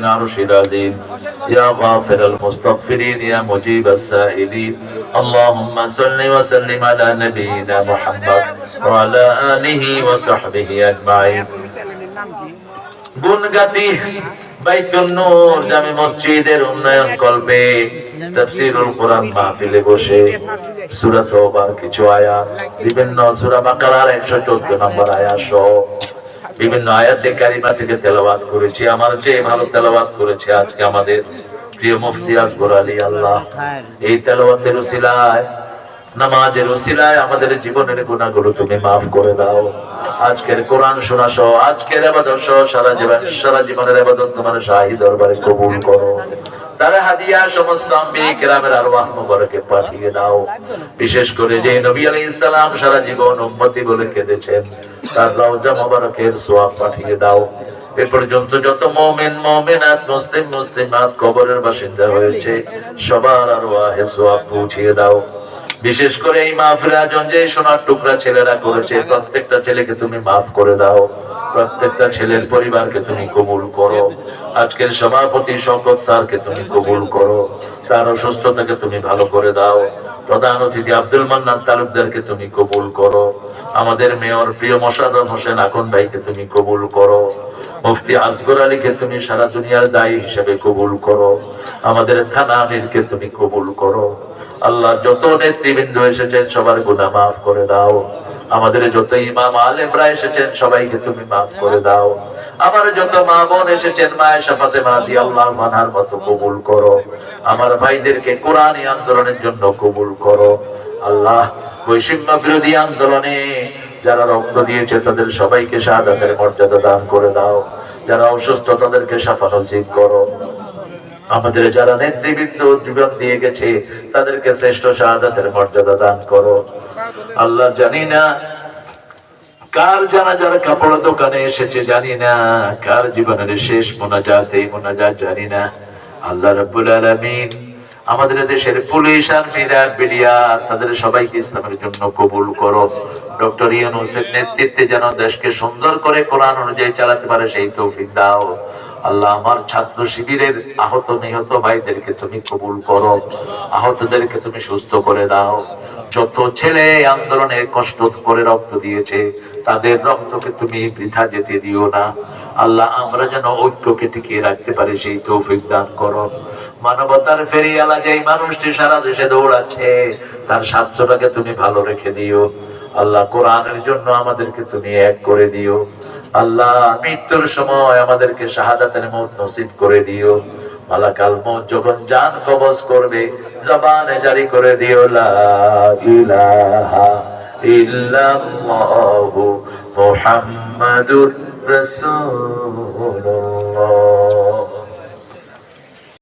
العرش العظيم يا غافر المستغفرين يا مجيب السائلين اللهم صل وسلم على نبينا محمد وعلى آله وصحبه أجمعين গুণগাতি বাইতুন নূর জামে মসজিদের উন্নয়ন কল্পে তাফসীরুল কোরআন মাহফিলে বসে সূরা তওবার কিছু আয়াত বিভিন্ন সূরা বাকারার 114 নম্বর আয়াত সহ বিভিন্ন আয়াতে কারিমা থেকে তেলাওয়াত করেছি। আমার যে ভালো তেলাওয়াত করেছে আজকে আমাদের প্রিয় মুফতি আকবর আলী আল্লাহ, এই তেলাওয়াতের উসিলায় নামাজের উসিলায় আমাদের জীবনের গুনাহগুলো তুমি মাফ করে দাও। আজকের কোরআন শোনা সহ আজকের ইবাদত সহ সারা জীবনের ইবাদত তোমার শাহী দরবারে কবুল করো। তার হাদিয়া সমস্ত আম্বিয়া কিরামের আরওয়াহ মুবারকে পাঠিয়ে দাও। বিশেষ করে যে নবী আলাইহিস সালাম সারা জীবন উম্মতি বলে কেঁদেছেন তার রওজা মুবারকের সওয়াব পাঠিয়ে দাও। এ পর্যন্ত যত মুমিন মুমিনাত মুসলিম মুসলিমাত কবরের বাসিন্দা হয়েছে সবার আরওয়াহে সওয়াব পৌঁছিয়ে দাও। বিশেষ করে এই মাহফিল আয়োজন যে সোনার টুকরা ছেলেরা করেছে প্রত্যেকটা ছেলেকে তুমি মাফ করে দাও, প্রত্যেকটা ছেলের পরিবারকে তুমি কবুল করো। আজকের সভাপতি শওকত স্যারকে তুমি কবুল করো, তার অসুস্থতাকে তুমি ভালো করে দাও। প্রধান অতিথি আব্দুল মান্নান তালুকদারকে তুমি কবুল করো। আমাদের মেয়র প্রিয় মোশাররফ হোসেন আখন ভাইকে তুমি কবুল করো। মুফতি আসগর আলীকে তুমি সারা দুনিয়ার দায়ী হিসেবে কবুল করো। আমাদের থানা আমিরকে তুমি কবুল করো। আল্লাহ যত নেতৃবৃন্দ এসেছেন সবার গুনাহ মাফ করে দাও। আমাদের যত ইমাম আলেমরা এসেছেন সবাইকে তুমি মাফ করে দাও। আমার যত মা বোন এসেছেন মায়েশা ফাতেমা রাদিয়াল্লাহু আনহার মতো কবুল করো। আমার ভাইদেরকে কোরআনী আন্দোলনের জন্য কবুল করো। আল্লাহ বৈষম্য বিরোধী আন্দোলনে যারা রক্ত দিয়েছে তাদের সবাইকে শাহাদাতের মর্যাদা দান করে দাও। যারা অসুস্থ তাদেরকে শাফা নসিব করো। আমাদের যারা নেতৃবৃন্দ জীবন দিয়ে গেছে তাদেরকে শ্রেষ্ঠ শাহাদাতের মর্যাদা দান করো। আল্লাহ জানি না কার জানাজার কাপড় দোকানে এসেছে, জানি না কার জীবনের শেষ মোনাজাত, এই মোনাজাত জানি না। আল্লাহ রাব্বুল আলামিন আমাদের দেশের পুলিশ আর্মিরা বিডিয়া তাদের সবাইকে ইসলামের জন্য কবুল করো। ডক্টর ইউনূসের নেতৃত্বে যেন দেশকে সুন্দর করে কোরআন অনুযায়ী চালাতে পারে সেই তৌফিক দাও। আল্লাহ আমার ছাত্র শিবিরের আহত নিহত ভাইদেরকে তুমি কবুল করো, আহতদেরকে তুমি সুস্থ করে দাও। যত ছেলে আন্দোলনে কষ্ট করে রক্ত দিয়েছে তাদের রক্তকে তুমি বৃথা যেতে দিও না। আল্লাহ আমরা যেন ঐক্যকে টিকিয়ে রাখতে পারি সেই তৌফিক দান করো। মানবতার ফেরিওয়ালা যেই মানুষটি সারা দেশে দৌড়াচ্ছে তার স্বাস্থ্যটাকে তুমি ভালো রেখে দিও। আল্লাহ কোরআনের জন্য আমাদেরকে তুমি এক করে দিও। আল্লাহ মৃত্যুর সময় আমাদেরকে শাহাদাতের মওত নসিব করে দিও। মালাকাল মওত যখন জান কবজ করবে জবানে জারি করে দিও লা ইলাহা ইল্লাল্লাহু মুহাম্মাদুর রাসূলুল্লাহ।